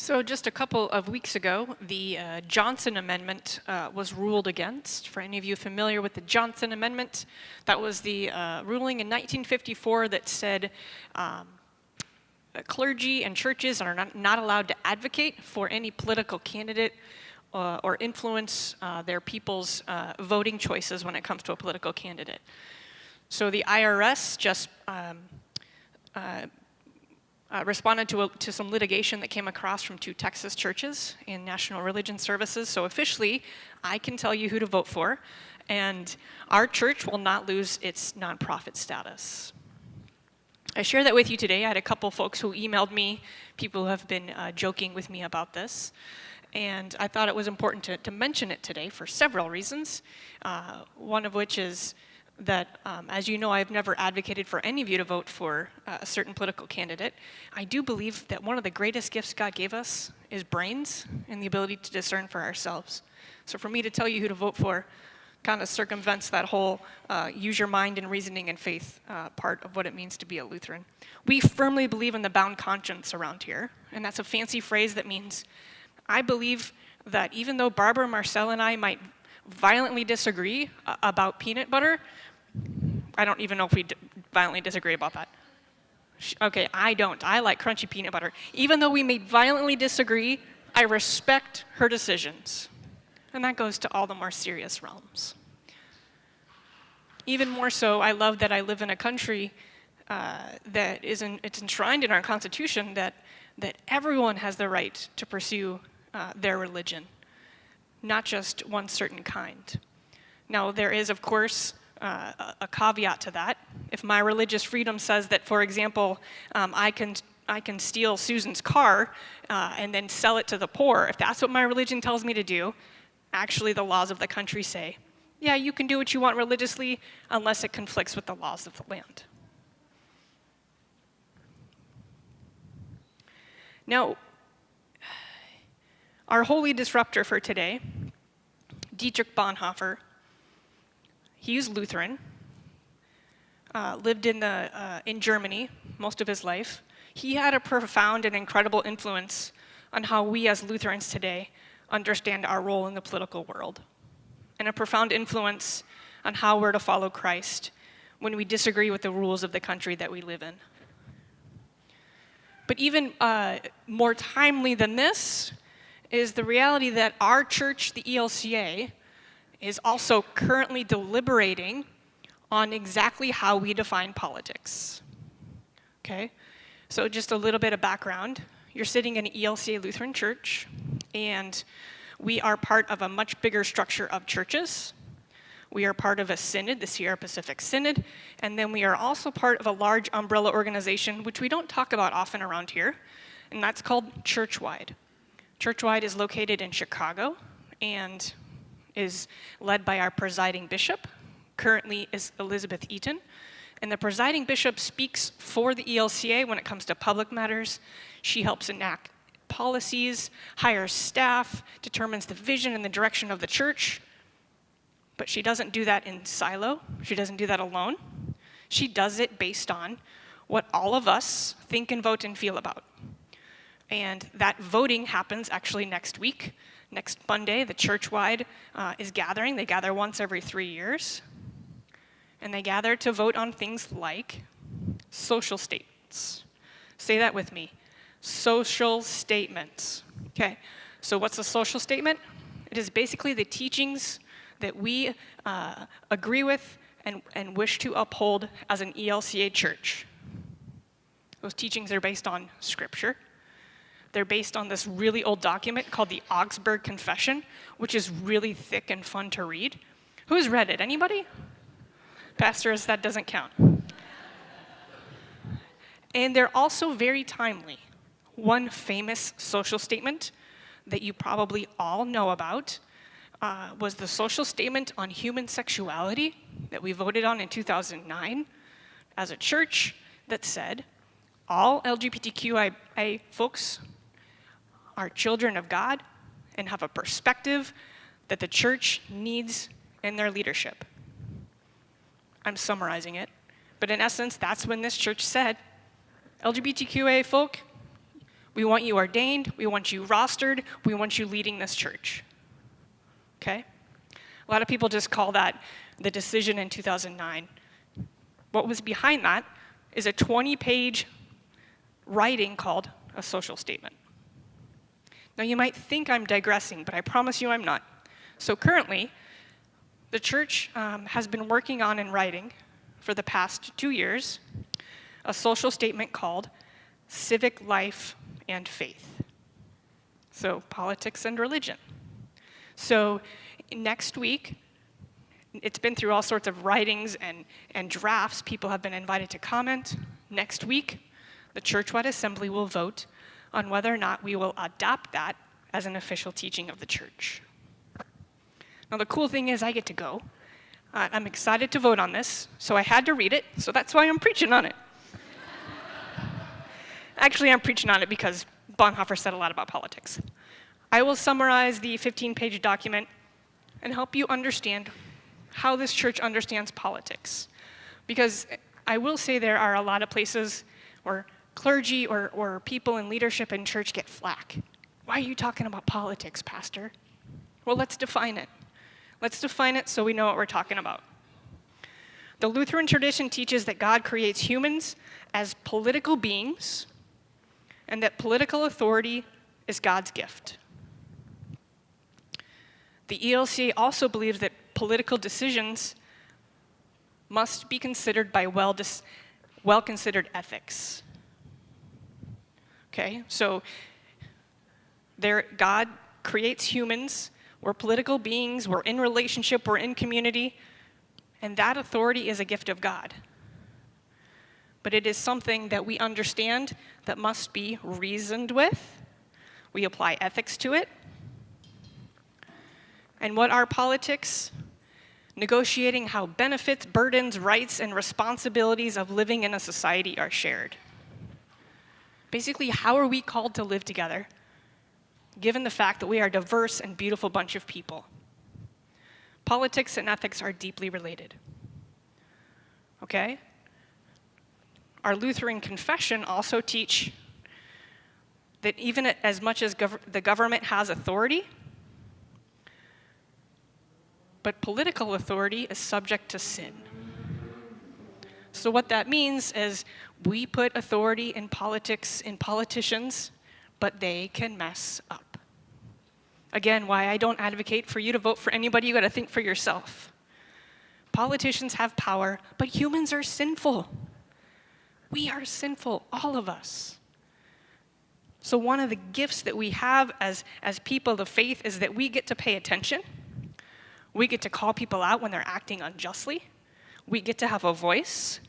So just a couple of weeks ago, the Johnson Amendment was ruled against. For any of you familiar with the Johnson Amendment, that was the ruling in 1954 that said clergy and churches are not allowed to advocate for any political candidate or influence their people's voting choices when it comes to a political candidate. So the IRS just responded to some litigation that came across from two Texas churches in National Religion Services. So officially, I can tell you who to vote for, and our church will not lose its nonprofit status. I share that with you today. I had a couple folks who emailed me, people who have been joking with me about this, and I thought it was important to mention it today for several reasons, one of which is that, as you know, I've never advocated for any of you to vote for a certain political candidate. I do believe that one of the greatest gifts God gave us is brains and the ability to discern for ourselves. So for me to tell you who to vote for kind of circumvents that whole use your mind and reasoning and faith part of what it means to be a Lutheran. We firmly believe in the bound conscience around here, and that's a fancy phrase that means I believe that even though Barbara, Marcel, and I might violently disagree about peanut butter, I don't even know if we violently disagree about that. Okay, I don't. I like crunchy peanut butter. Even though we may violently disagree, I respect her decisions. And that goes to all the more serious realms. Even more so, I love that I live in a country that it's enshrined in our Constitution that everyone has the right to pursue their religion, not just one certain kind. Now, there is, of course, a caveat to that. If my religious freedom says that, for example, I can steal Susan's car and then sell it to the poor, if that's what my religion tells me to do, actually the laws of the country say, yeah, you can do what you want religiously unless it conflicts with the laws of the land. Now, our holy disruptor for today, Dietrich Bonhoeffer, he was Lutheran, lived in Germany most of his life. He had a profound and incredible influence on how we as Lutherans today understand our role in the political world, and a profound influence on how we're to follow Christ when we disagree with the rules of the country that we live in. But even more timely than this is the reality that our church, the ELCA, is also currently deliberating on exactly how we define politics. Okay? So just a little bit of background. You're sitting in an ELCA Lutheran church, and we are part of a much bigger structure of churches. We are part of a synod, the Sierra Pacific Synod, and then we are also part of a large umbrella organization, which we don't talk about often around here, and that's called Churchwide. Churchwide is located in Chicago and is led by our presiding bishop, currently is Elizabeth Eaton. And the presiding bishop speaks for the ELCA when it comes to public matters. She helps enact policies, hires staff, determines the vision and the direction of the church. But she doesn't do that in silo. She doesn't do that alone. She does it based on what all of us think and vote and feel about. And that voting happens actually next week. Next Monday, the church-wide is gathering. They gather once every 3 years. And they gather to vote on things like social statements. Say that with me. Social statements. Okay, so what's a social statement? It is basically the teachings that we agree with and wish to uphold as an ELCA church. Those teachings are based on Scripture. They're based on this really old document called the Augsburg Confession, which is really thick and fun to read. Who's read it? Anybody? Pastors, that doesn't count. And they're also very timely. One famous social statement that you probably all know about was the social statement on human sexuality that we voted on in 2009 as a church that said, all LGBTQIA folks are children of God and have a perspective that the church needs in their leadership. I'm summarizing it, but in essence, that's when this church said, LGBTQIA folk, We want you ordained, we want you rostered, we want you leading this church. Okay? A lot of people just call that the decision in 2009. What was behind that is a 20-page writing called a social statement. Now you might think I'm digressing, but I promise you I'm not. So currently, the church has been working on and writing for the past 2 years a social statement called Civic Life and Faith. So politics and religion. So next week, it's been through all sorts of writings and drafts. People have been invited to comment. Next week, the churchwide assembly will vote on whether or not we will adopt that as an official teaching of the church. Now, the cool thing is I get to go. I'm excited to vote on this, so I had to read it, so that's why I'm preaching on it. Actually, I'm preaching on it because Bonhoeffer said a lot about politics. I will summarize the 15-page document and help you understand how this church understands politics. Because I will say there are a lot of places where clergy or people in leadership in church get flack. Why are you talking about politics, Pastor? Well, let's define it. Let's define it so we know what we're talking about. The Lutheran tradition teaches that God creates humans as political beings and that political authority is God's gift. The ELCA also believes that political decisions must be considered by well-considered ethics. Okay, so God creates humans, we're political beings, we're in relationship, we're in community, and that authority is a gift of God. But it is something that we understand that must be reasoned with. We apply ethics to it. And what are politics? Negotiating how benefits, burdens, rights, and responsibilities of living in a society are shared. Basically, how are we called to live together, given the fact that we are a diverse and beautiful bunch of people? Politics and ethics are deeply related. Okay? Our Lutheran confession also teach that even as much as the government has authority, but political authority is subject to sin. So what that means is we put authority in politics in politicians, but they can mess up. Again, why I don't advocate for you to vote for anybody, you gotta think for yourself. Politicians have power, but humans are sinful. We are sinful, all of us. So one of the gifts that we have as people of faith is that we get to pay attention. We get to call people out when they're acting unjustly. We get to have a voice.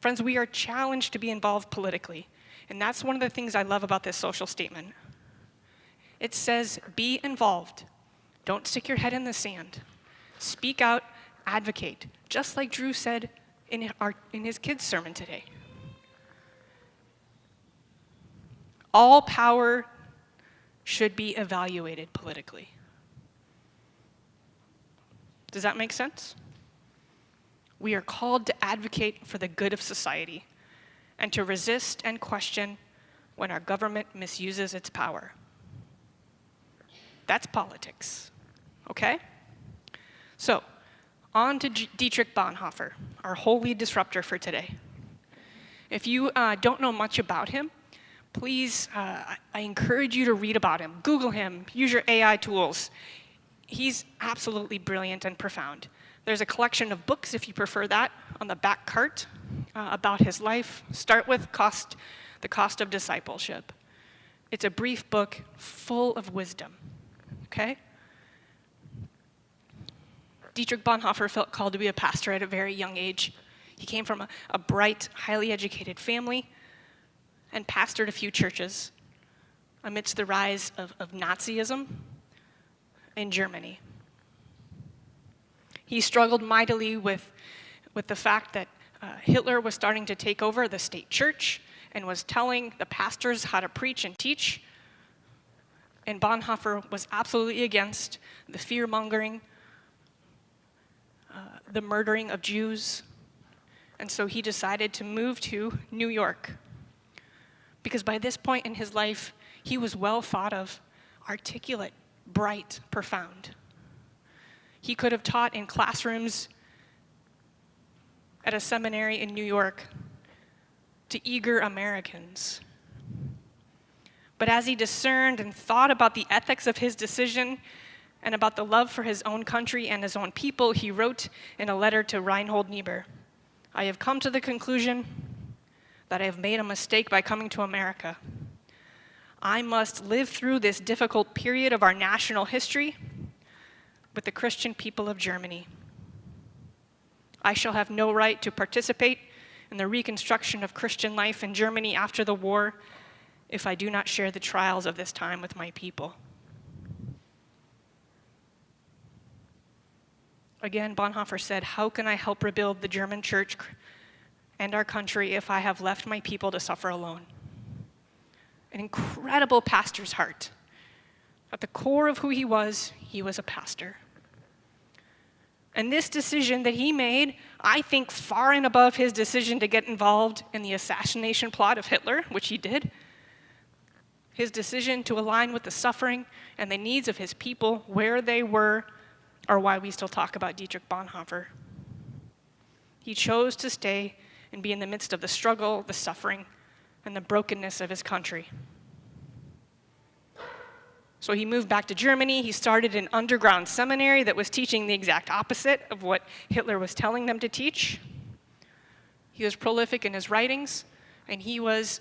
Friends, we are challenged to be involved politically. And that's one of the things I love about this social statement. It says, be involved. Don't stick your head in the sand. Speak out, advocate, just like Drew said in his kids' sermon today. All power should be evaluated politically. Does that make sense? We are called to advocate for the good of society and to resist and question when our government misuses its power. That's politics, okay? So, on to Dietrich Bonhoeffer, our holy disruptor for today. If you don't know much about him, please, I encourage you to read about him. Google him, use your AI tools. He's absolutely brilliant and profound. There's a collection of books, if you prefer that, on the back cart about his life. Start with The Cost of Discipleship. It's a brief book full of wisdom, okay? Dietrich Bonhoeffer felt called to be a pastor at a very young age. He came from a bright, highly educated family and pastored a few churches amidst the rise of Nazism in Germany. He struggled mightily with the fact that Hitler was starting to take over the state church and was telling the pastors how to preach and teach. And Bonhoeffer was absolutely against the fear-mongering, the murdering of Jews. And so he decided to move to New York. because by this point in his life, he was well thought of, articulate, bright, profound. He could have taught in classrooms at a seminary in New York to eager Americans. But as he discerned and thought about the ethics of his decision and about the love for his own country and his own people, he wrote in a letter to Reinhold Niebuhr, "I have come to the conclusion that I have made a mistake by coming to America. I must live through this difficult period of our national history with the Christian people of Germany. I shall have no right to participate in the reconstruction of Christian life in Germany after the war if I do not share the trials of this time with my people." Again, Bonhoeffer said, "How can I help rebuild the German church and our country if I have left my people to suffer alone?" An incredible pastor's heart. At the core of who he was a pastor. And this decision that he made, I think far and above his decision to get involved in the assassination plot of Hitler, which he did, his decision to align with the suffering and the needs of his people where they were, are why we still talk about Dietrich Bonhoeffer. He chose to stay and be in the midst of the struggle, the suffering, and the brokenness of his country. So he moved back to Germany. He started an underground seminary that was teaching the exact opposite of what Hitler was telling them to teach. He was prolific in his writings, and he was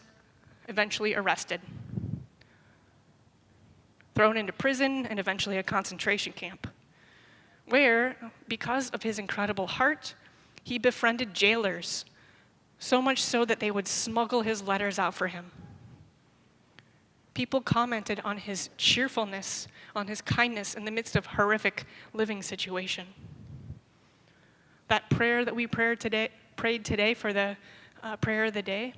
eventually arrested, thrown into prison, and eventually a concentration camp, where, because of his incredible heart, he befriended jailers, so much so that they would smuggle his letters out for him. People commented on his cheerfulness, on his kindness in the midst of horrific living situation. That prayer that we prayed today for the prayer of the day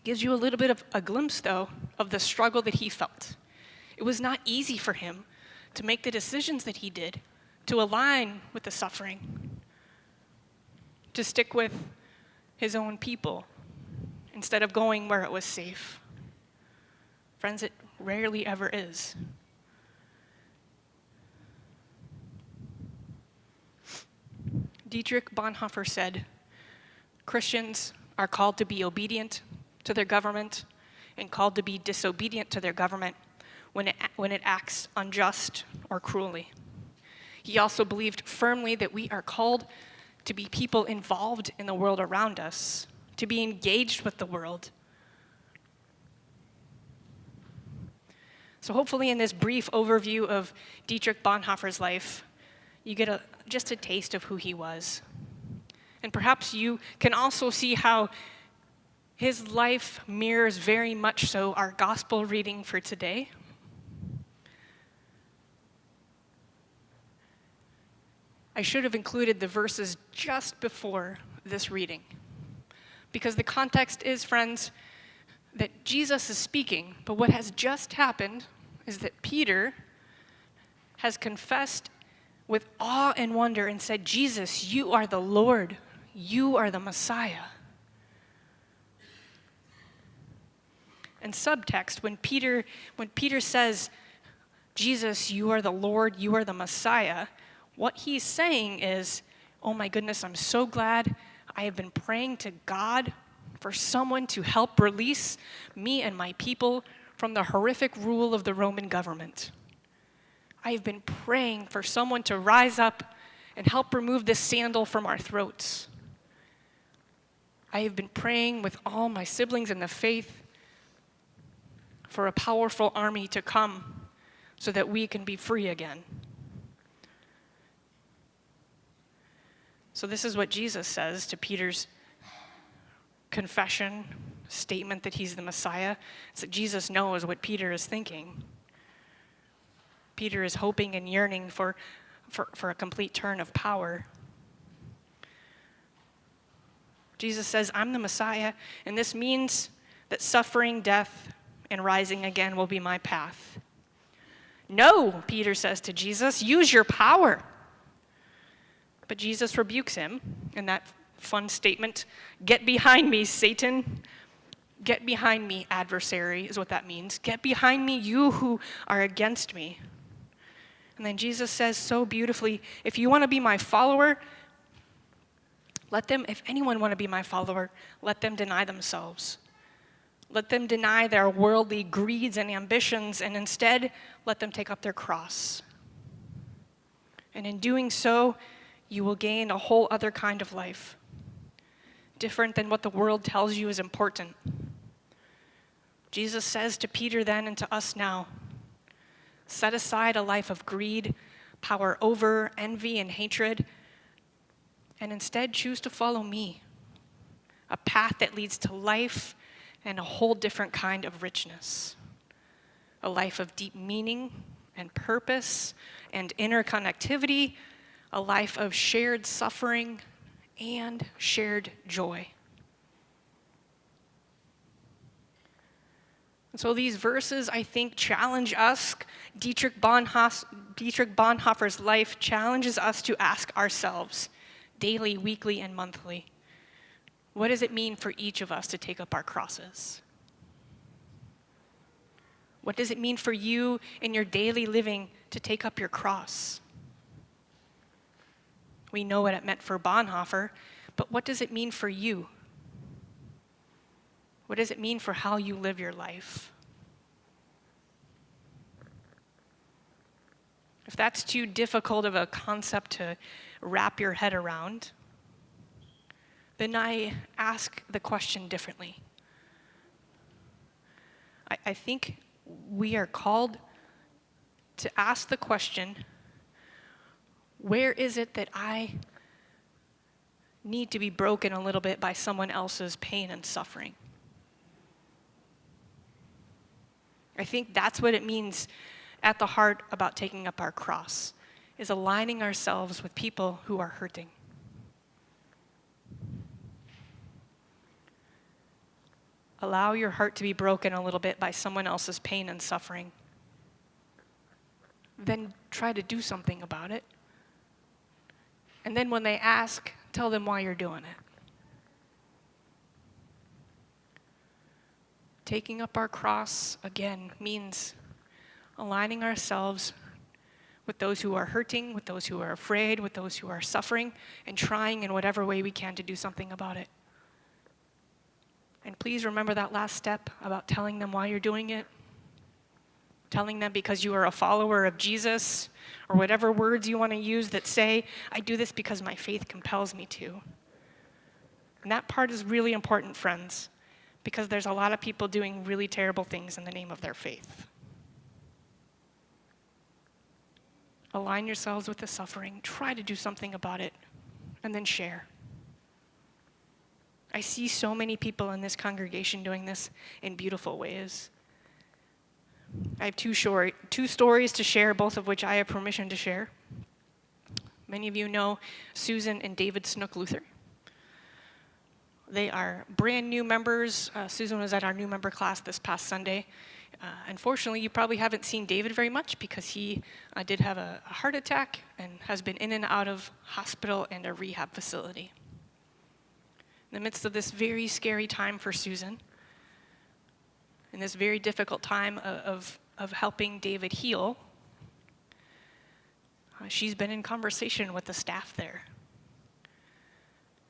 gives you a little bit of a glimpse, though, of the struggle that he felt. It was not easy for him to make the decisions that he did, to align with the suffering, to stick with his own people instead of going where it was safe. Friends, it rarely ever is. Dietrich Bonhoeffer said, "Christians are called to be obedient to their government and called to be disobedient to their government when it acts unjust or cruelly." He also believed firmly that we are called to be people involved in the world around us, to be engaged with the world. So hopefully in this brief overview of Dietrich Bonhoeffer's life, you get just a taste of who he was. And perhaps you can also see how his life mirrors very much so our gospel reading for today. I should have included the verses just before this reading, because the context is, friends, that Jesus is speaking, but what has just happened is that Peter has confessed with awe and wonder and said, "Jesus, you are the Lord, you are the Messiah." And subtext, when Peter says, "Jesus, you are the Lord, you are the Messiah," what he's saying is, "Oh my goodness, I'm so glad I have been praying to God for someone to help release me and my people from the horrific rule of the Roman government. I have been praying for someone to rise up and help remove this sandal from our throats. I have been praying with all my siblings in the faith for a powerful army to come so that we can be free again." So this is what Jesus says to Peter's confession, statement that he's the Messiah. It's that Jesus knows what Peter is thinking. Peter is hoping and yearning for a complete turn of power. Jesus says, "I'm the Messiah, and this means that suffering, death, and rising again will be my path." "No," Peter says to Jesus, "use your power." But Jesus rebukes him in that fun statement, "Get behind me, Satan. Get behind me, adversary, is what that means. Get behind me, you who are against me. And then Jesus says so beautifully, if you want to be my follower, if anyone want to be my follower, let them deny themselves. Let them deny their worldly greeds and ambitions, and instead, let them take up their cross. And in doing so, you will gain a whole other kind of life, different than what the world tells you is important. Jesus says to Peter then and to us now, set aside a life of greed, power over, envy, and hatred, and instead choose to follow me, a path that leads to life and a whole different kind of richness, a life of deep meaning and purpose and interconnectivity, a life of shared suffering and shared joy. And so these verses, I think, challenge us. Dietrich Bonhoeffer's life challenges us to ask ourselves daily, weekly, and monthly, what does it mean for each of us to take up our crosses? What does it mean for you in your daily living to take up your cross? We know what it meant for Bonhoeffer, but what does it mean for you? What does it mean for how you live your life? If that's too difficult of a concept to wrap your head around, then I ask the question differently. I think we are called to ask the question, where is it that I need to be broken a little bit by someone else's pain and suffering? I think that's what it means at the heart about taking up our cross, is aligning ourselves with people who are hurting. Allow your heart to be broken a little bit by someone else's pain and suffering. Then try to do something about it. And then when they ask, tell them why you're doing it. Taking up our cross, again, means aligning ourselves with those who are hurting, with those who are afraid, with those who are suffering, and trying in whatever way we can to do something about it. And please remember that last step about telling them why you're doing it. Telling them because you are a follower of Jesus, or whatever words you want to use that say, I do this because my faith compels me to. And that part is really important, friends, because there's a lot of people doing really terrible things in the name of their faith. Align yourselves with the suffering, try to do something about it, and then share. I see so many people in this congregation doing this in beautiful ways. I have two stories to share, both of which I have permission to share. Many of you know Susan and David Snook Luther. They are brand new members. Susan was at our new member class this past Sunday. Unfortunately, you probably haven't seen David very much because he did have a heart attack and has been in and out of hospital and a rehab facility. In the midst of this very scary time for Susan, in this very difficult time of helping David heal, she's been in conversation with the staff there.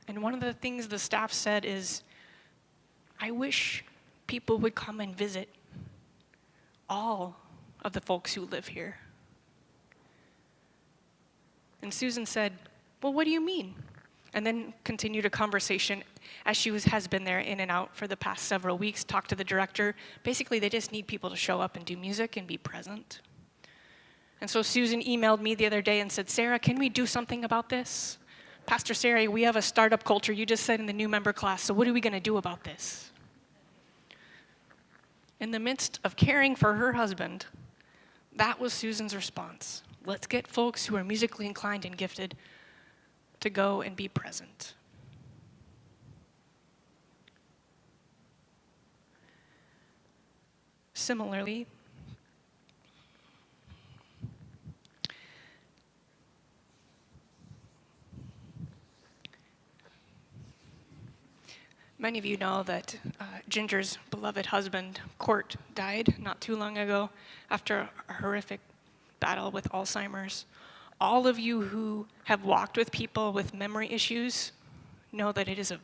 And one of the things the staff said is, I wish people would come and visit all of the folks who live here. And Susan said, well, what do you mean? And then continued a conversation as she has been there in and out for the past several weeks, talked to the director. Basically, they just need people to show up and do music and be present. And so Susan emailed me the other day and said, Sarah, can we do something about this? Pastor Sarah, we have a startup culture, you just said in the new member class, so what are we going to do about this? In the midst of caring for her husband, that was Susan's response. Let's get folks who are musically inclined and gifted to go and be present. Similarly, Many of you know that Ginger's beloved husband, Court, died not too long ago after a horrific battle with Alzheimer's. All of you who have walked with people with memory issues know that it is a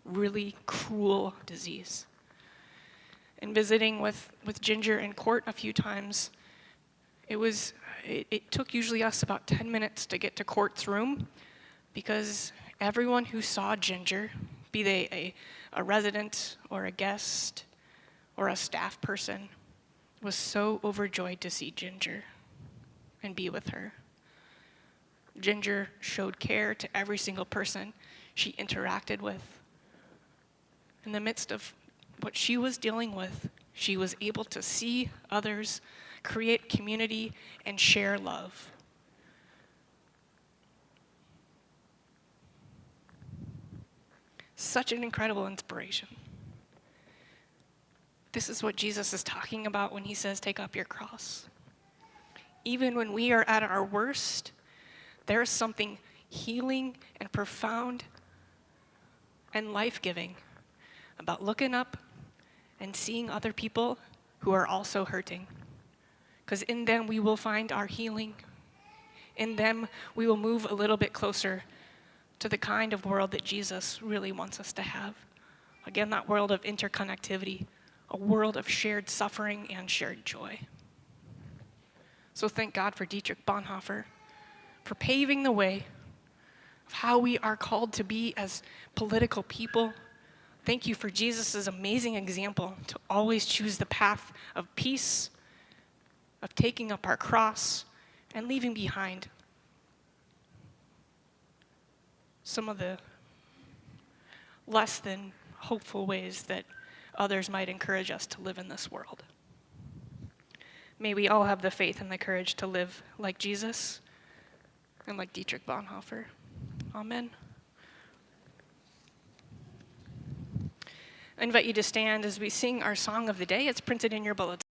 really cruel disease. In visiting with Ginger and Court a few times, it took usually us about 10 minutes to get to Court's room, because everyone who saw Ginger, be they a resident or a guest or a staff person, was so overjoyed to see Ginger and be with her. Ginger showed care to every single person she interacted with. In the midst of what she was dealing with, she was able to see others, create community, and share love. Such an incredible inspiration. This is what Jesus is talking about when he says, take up your cross. Even when we are at our worst, there is something healing and profound and life-giving about looking up and seeing other people who are also hurting. Because in them we will find our healing. In them we will move a little bit closer to the kind of world that Jesus really wants us to have. Again, that world of interconnectivity, a world of shared suffering and shared joy. So thank God for Dietrich Bonhoeffer, for paving the way of how we are called to be as political people. Thank you for Jesus' amazing example to always choose the path of peace, of taking up our cross, and leaving behind some of the less than hopeful ways that others might encourage us to live in this world. May we all have the faith and the courage to live like Jesus and like Dietrich Bonhoeffer. Amen. I invite you to stand as we sing our song of the day. It's printed in your bulletin.